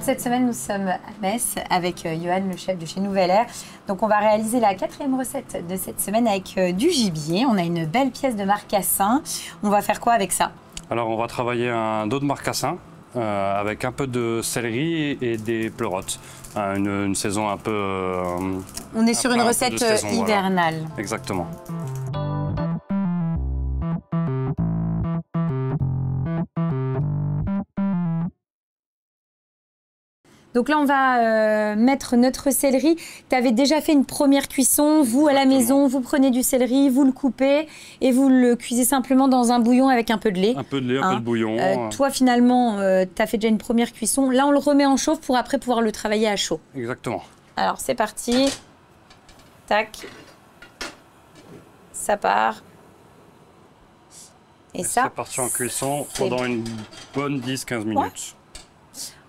cette semaine, nous sommes à Metz avec Johan, le chef de chez Nouvelle Air. Donc, on va réaliser la 4e recette de cette semaine avec du gibier. On a une belle pièce de marcassin. On va faire quoi avec ça? Alors, on va travailler un dos de marcassin avec un peu de céleri et des pleurotes. Une saison un peu... on est sur une recette hivernale. Voilà. Exactement. Donc là, on va mettre notre céleri. Tu avais déjà fait une première cuisson. Vous, à la maison, vous prenez du céleri, vous le coupez et vous le cuisez simplement dans un bouillon avec un peu de lait. Un peu de lait, un peu de bouillon. Toi, finalement, tu as fait déjà une première cuisson. Là, on le remet en chauffe pour après pouvoir le travailler à chaud. Exactement. Alors, c'est parti. Tac. Ça part. Et ça, c'est parti en cuisson pendant une bonne 10-15 minutes. Ouais.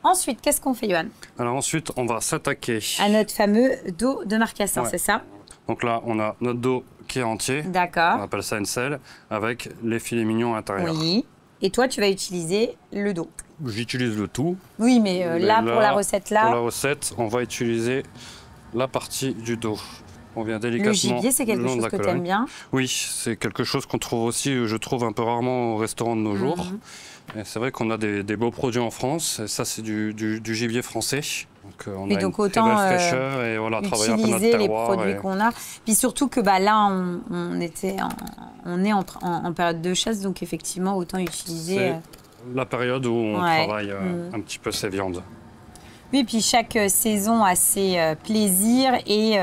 Ensuite, qu'est-ce qu'on fait, Johan? Alors ensuite, on va s'attaquer à notre fameux dos de marcassin, c'est ça? Donc là, on a notre dos qui est entier. D'accord. On appelle ça une selle, avec les filets mignons à l'intérieur. Oui. Et toi, tu vas utiliser le dos. J'utilise le tout. Oui, mais là, pour la recette, là... Pour la recette, on va utiliser la partie du dos. On vient délicatement... Le gibier, c'est quelque chose que tu aimes bien? Oui, c'est quelque chose qu'on trouve aussi, je trouve un peu rarement au restaurant de nos jours. C'est vrai qu'on a des beaux produits en France. Et ça, c'est du gibier français. Donc, on a donc une autant très belle fraîcheur et voilà, travailler un peu notre utiliser les terroir. produits qu'on a. Puis surtout que là, on est en période de chasse, donc effectivement, autant utiliser... C'est la période où on travaille un petit peu ces viandes. Oui, puis chaque saison a ses plaisirs et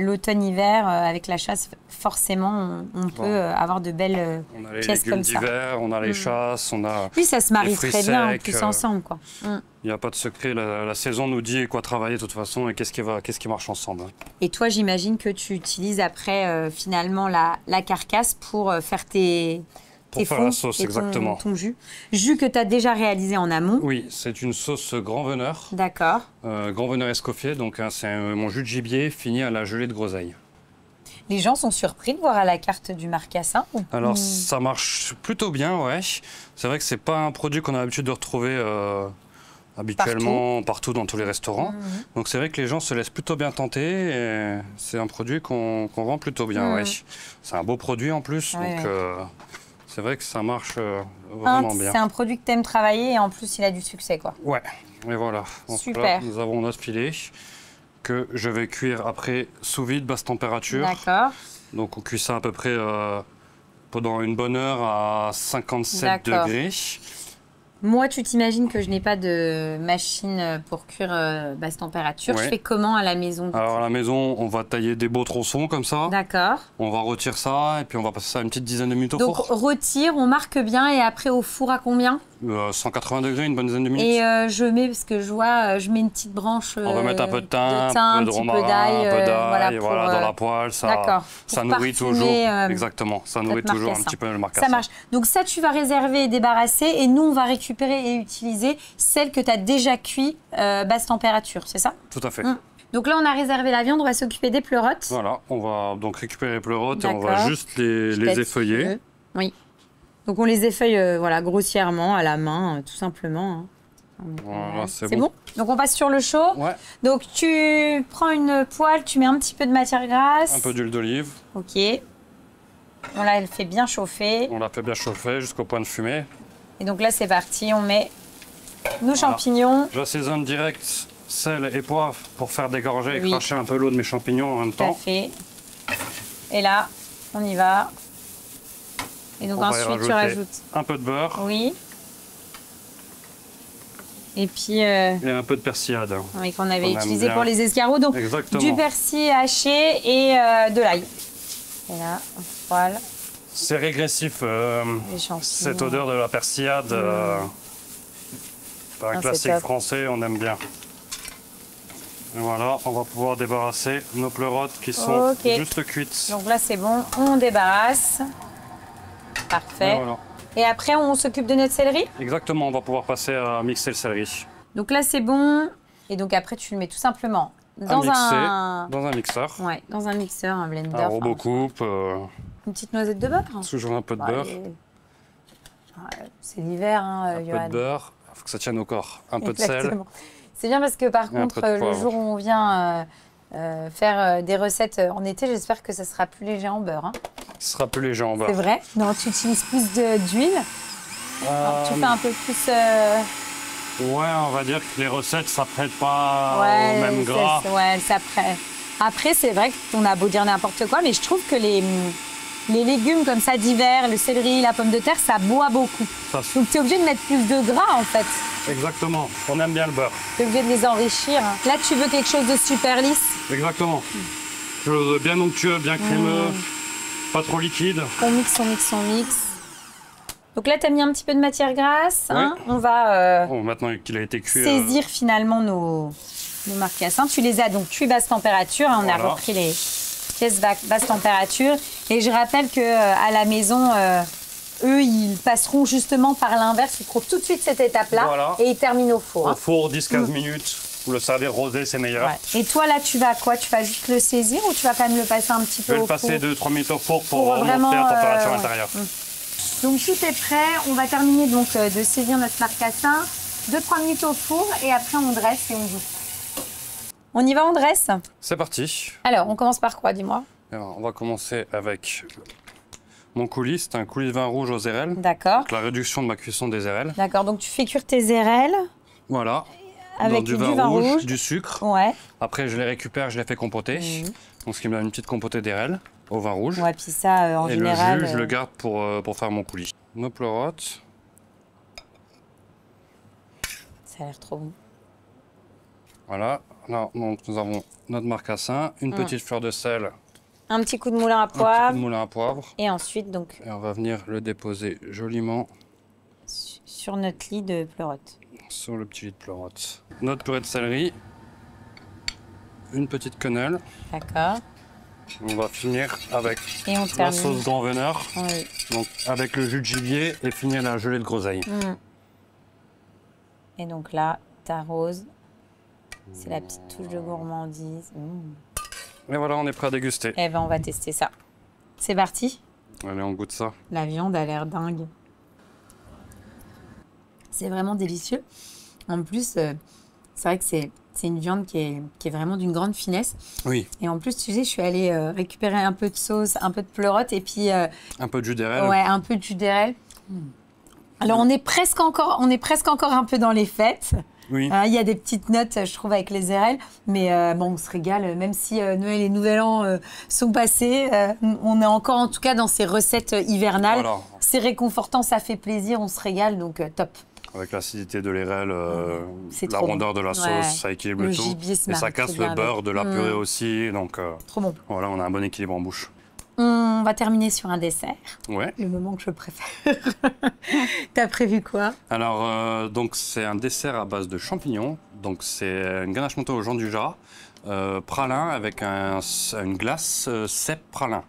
l'automne-hiver, avec la chasse, forcément, on peut avoir de belles pièces comme ça. On a les légumes d'hiver, on a les chasses, on a... Oui, ça se marie très bien en plus ensemble, quoi. Il n'y a pas de secret, la saison nous dit quoi travailler de toute façon et qu'est-ce qui marche ensemble. Et toi, j'imagine que tu utilises après, finalement, la carcasse pour faire tes faire la sauce, exactement. Ton jus. Jus que tu as déjà réalisé en amont. Oui, c'est une sauce grand veneur. D'accord. Grand veneur Escoffier, donc c'est mon jus de gibier fini à la gelée de groseille. Les gens sont surpris de voir à la carte du marcassin? Alors, ça marche plutôt bien, ouais. C'est vrai que c'est pas un produit qu'on a l'habitude de retrouver habituellement partout dans tous les restaurants. Donc c'est vrai que les gens se laissent plutôt bien tenter et c'est un produit qu'on vend plutôt bien, ouais. C'est un beau produit en plus, donc... c'est vrai que ça marche vraiment bien. C'est un produit que tu aimes travailler et en plus, il a du succès, quoi. Ouais, et voilà. Donc super. Là, nous avons notre filet que je vais cuire après sous vide, basse température. D'accord. Donc on cuit ça à peu près pendant une bonne heure à 57 degrés. Moi, tu t'imagines que je n'ai pas de machine pour cuire basse température. Je fais comment à la maison? Alors à la maison, on va tailler des beaux tronçons comme ça. D'accord. On va retirer ça et puis on va passer ça une petite dizaine de minutes au four. Donc retire, on marque bien et après au four à combien? 180 degrés, une bonne dizaine de minutes. Et je mets, parce que je vois, je mets une petite branche on va mettre un peu de thym, un peu de romarin, un peu d'ail, voilà, dans la poêle. Ça nourrit toujours, exactement, ça nourrit toujours un petit peu le marcassin. Ça marche. Donc ça, tu vas réserver et débarrasser et nous, on va récupérer et utiliser celle que tu as déjà cuit basse température, c'est ça? Tout à fait. Donc là, on a réservé la viande, on va s'occuper des pleurotes. Voilà, on va donc récupérer les pleurotes et on va juste les effeuiller. Oui. Donc on les effeuille voilà, grossièrement à la main, tout simplement. Voilà, c'est bon. Donc on passe sur le chaud. Ouais. Donc tu prends une poêle, tu mets un petit peu de matière grasse. Un peu d'huile d'olive. Ok. Bon là, elle fait bien chauffer. On la fait bien chauffer jusqu'au point de fumée. Et donc là, c'est parti, on met nos champignons. J'assaisonne direct sel et poivre pour faire dégorger et cracher un peu l'eau de mes champignons en même temps. Tout à fait. Et là, on y va. Et donc ensuite, tu rajoutes un peu de beurre. Oui. Et puis... et un peu de persillade. Oui, qu'on avait utilisé pour les escargots. Donc du persil haché et de l'ail. Et là, on poêle. C'est régressif, cette odeur de la persillade. Un classique français, on aime bien. Et voilà, on va pouvoir débarrasser nos pleurotes qui sont juste cuites. Donc là, c'est bon, on débarrasse. Parfait. Et après, on s'occupe de notre céleri? Exactement, on va pouvoir passer à mixer le céleri. Donc là, c'est bon. Et donc après, tu le mets tout simplement dans un mixeur. Ouais, dans un mixeur, un blender. Un robot coupe. Une petite noisette de beurre. Toujours un peu de beurre. C'est l'hiver, hein, un peu de beurre. faut que ça tienne au corps. Un peu de sel. Exactement. C'est bien parce que par contre, le jour où on vient faire des recettes en été, j'espère que ça sera plus léger en beurre. Hein. Ce sera plus léger en beurre. C'est vrai? Non, tu utilises plus d'huile. Tu fais un peu plus... Ouais, on va dire que les recettes, ça prête pas au même gras. Ouais, ça prête. Après, c'est vrai qu'on a beau dire n'importe quoi, mais je trouve que les légumes comme ça d'hiver, le céleri, la pomme de terre, ça boit beaucoup. Donc tu es obligé de mettre plus de gras en fait. Exactement, on aime bien le beurre. Tu es obligé de les enrichir. Là, tu veux quelque chose de super lisse. Exactement. Quelque chose de bien onctueux, bien crémeux, pas trop liquide. On mixe, on mixe, on mixe. Donc là, tu as mis un petit peu de matière grasse. Hein. On va maintenant qu'il a été cuit, saisir finalement nos marcassins. Tu les as donc cuits basse température. Hein. On a repris les pièces basse température. Et je rappelle qu'à la maison, eux, ils passeront justement par l'inverse. Ils trouvent tout de suite cette étape-là et ils terminent au four. Au four, 10-15 minutes. Pour le servir rosé, c'est meilleur. Ouais. Et toi, là, tu vas quoi? Tu vas juste le saisir ou tu vas quand même le passer un petit peu au four? Je vais le passer 2-3 minutes au four pour remonter la température intérieure. Donc tout est prêt. On va terminer donc de saisir notre marcassin. 2-3 minutes au four et après on dresse et on goûte. On y va, on dresse? C'est parti. Alors, on commence par quoi, dis-moi? On va commencer avec mon coulis. C'est un coulis de vin rouge aux érelles. D'accord. La réduction de ma cuisson des érelles. D'accord, donc tu fais cuire tes érelles. Voilà. Avec du vin rouge, du sucre. Ouais. Après, je les récupère, je les fais compoter. Donc, ce qui me donne une petite compotée d'érelles au vin rouge. Ouais, puis ça, en général... Et le jus, je le garde pour faire mon coulis. Nos pleurotes. Ça a l'air trop bon. Voilà. Là, donc, nous avons notre marcassin, une petite fleur de sel. Un petit coup de moulin à poivre. Un petit coup de moulin à poivre. Et ensuite, donc... Et on va venir le déposer joliment. Sur notre lit de pleurote. Sur le petit lit de pleurote. Notre purée de céleri. Une petite quenelle. D'accord. On va finir avec la sauce grand veneur. Oui. Donc avec le jus de gibier et finir la gelée de groseille. Et donc là, t'arroses. C'est la petite touche de gourmandise. Et voilà, on est prêt à déguster. Eh ben, on va tester ça. C'est parti. Allez, on goûte ça. La viande a l'air dingue. C'est vraiment délicieux. En plus, c'est vrai que c'est une viande qui est vraiment d'une grande finesse. Oui. Et en plus, tu sais, je suis allée récupérer un peu de sauce, un peu de pleurote et puis... un peu de jus d'érelle. Ouais, un peu de jus d'érelle. Alors, on est presque encore un peu dans les fêtes. Oui. Il y a des petites notes, je trouve, avec les érelles. Mais bon, on se régale. Même si Noël et Nouvel An sont passés, on est encore, en tout cas, dans ces recettes hivernales. Voilà. C'est réconfortant, ça fait plaisir, on se régale, donc top. Avec l'acidité de l'érelle, la rondeur de la sauce, ça équilibre le tout. Et ça casse le beurre de la purée aussi. Donc, trop bon. Voilà, on a un bon équilibre en bouche. On va terminer sur un dessert. Ouais. Le moment que je préfère. T'as prévu quoi? Alors, donc c'est un dessert à base de champignons. Donc c'est une ganache montée au Jean du Jard, pralin avec une glace cèpe pralin.